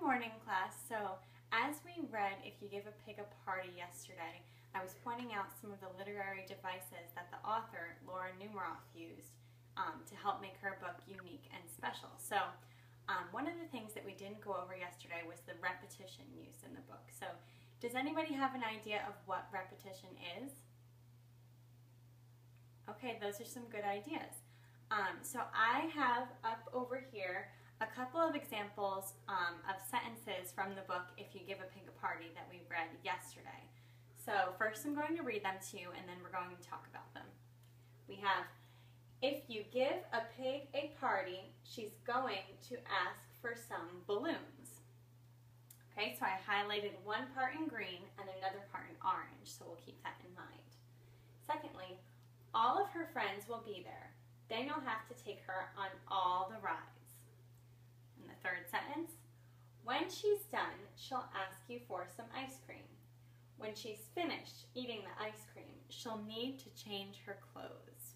morning, class. So, as we read If You Give a Pig a Party yesterday, I was pointing out some of the literary devices that the author, Laura Numeroff, used to help make her book unique and special. So, one of the things that we didn't go over yesterday was the repetition used in the book. So, does anybody have an idea of what repetition is? Okay, those are some good ideas. So I have up over here a couple of examples of sentences from the book If You Give a Pig a Party that we read yesterday. So first I'm going to read them to you and then we're going to talk about them. We have, if you give a pig a party, she's going to ask for some balloons. Okay, so I highlighted one part in green and another part in orange, so we'll keep that in mind. Secondly, all of her friends will be there. Then you'll have to take her on all the rides. And the third sentence, when she's done, she'll ask you for some ice cream. When she's finished eating the ice cream, she'll need to change her clothes.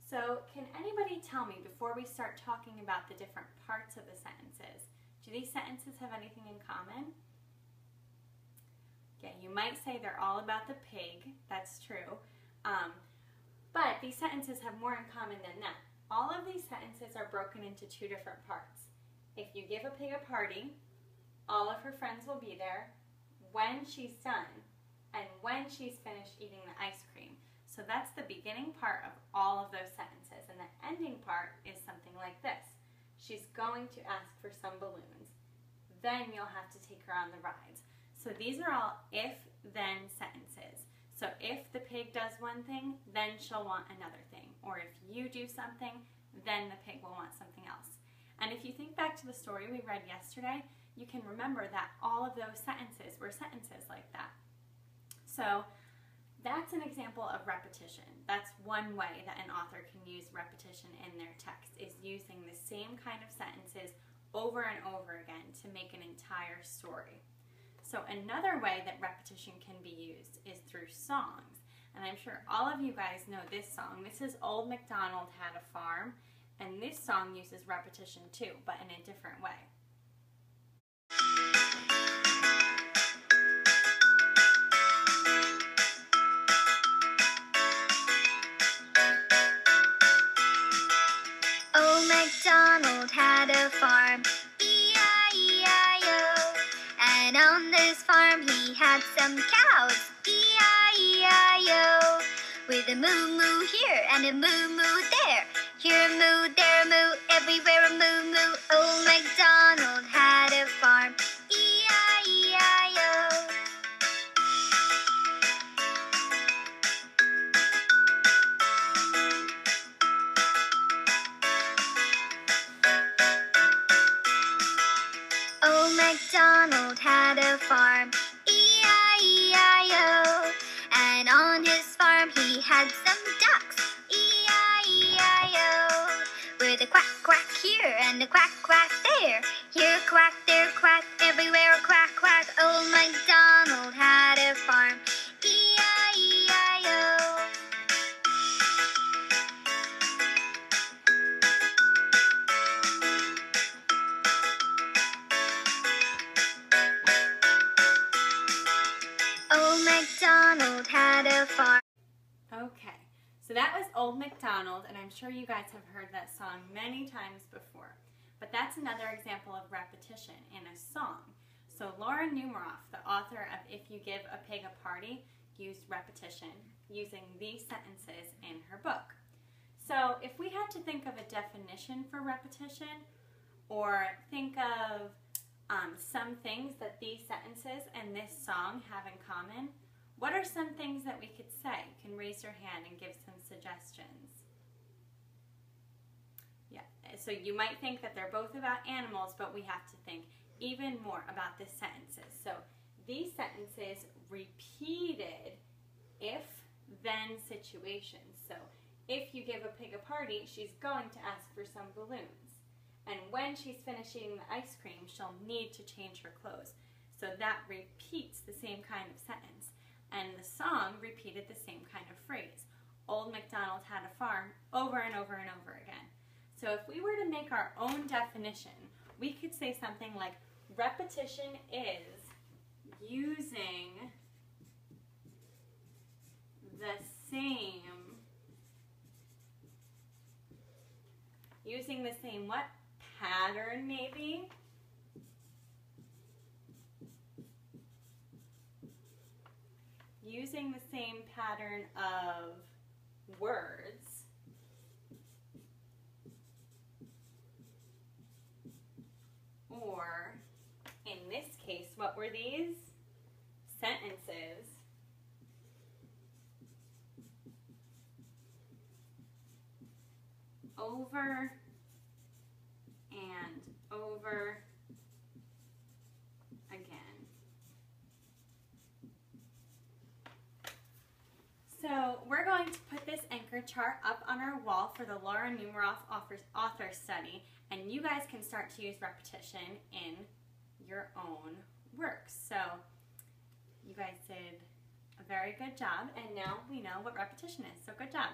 So can anybody tell me, before we start talking about the different parts of the sentences, do these sentences have anything in common? Okay, you might say they're all about the pig. That's true. But these sentences have more in common than that. All of these sentences are broken into two different parts. If you give a pig a party, all of her friends will be there, when she's done, and when she's finished eating the ice cream. So that's the beginning part of all of those sentences. And the ending part is something like this. She's going to ask for some balloons. Then you'll have to take her on the rides. So these are all if-then sentences. So if the pig does one thing, then she'll want another thing. Or if you do something, then the pig will want something else. And if you think back to the story we read yesterday, you can remember that all of those sentences were sentences like that. So that's an example of repetition. That's one way that an author can use repetition in their text, is using the same kind of sentences over and over again to make an entire story. So another way that repetition can be used is through songs. And I'm sure all of you guys know this song. This is Old MacDonald Had a Farm, and this song uses repetition too, but in a different way. Old MacDonald had a farm, E-I-E-I-O. And on this farm he had some cows, E-I-E-I-O. With a moo-moo here and a moo-moo there. Here a moo, there a moo, everywhere a moo-moo. Old MacDonald had a farm, E-I-E-I-O. Old MacDonald had a farm, E-I-E-I-O. And on his farm he had some ducks, E-I-E-I-O. With a quack, quack here and a quack, quack there. Here a quack, there a quack, everywhere a quack, quack. Old MacDonald had a farm, E-I-E-I-O. Old MacDonald had a farm. Okay, so that was Old MacDonald, and I'm sure you guys have heard that song many times before. But that's another example of repetition in a song. So Laura Numeroff, the author of If You Give a Pig a Party, used repetition using these sentences in her book. So if we had to think of a definition for repetition, or think of some things that these sentences and this song have in common, what are some things that we could say? You can raise your hand and give some suggestions. Yeah, so you might think that they're both about animals, but we have to think even more about the sentences. So these sentences repeated if-then situations. So if you give a pig a party, she's going to ask for some balloons. And when she's finished eating the ice cream, she'll need to change her clothes. So that repeats the same kind of sentence. And the song repeated the same kind of phrase. Old MacDonald had a farm, over and over and over again. So if we were to make our own definition, we could say something like, repetition is using the same what? Pattern maybe? Using the same pattern of words or in this case, what were these? Sentences. Over and over again. So we're going to put this anchor chart up on our wall for the Laura Numeroff author study, and you guys can start to use repetition in your own works. So you guys did a very good job, and now we know what repetition is, so good job.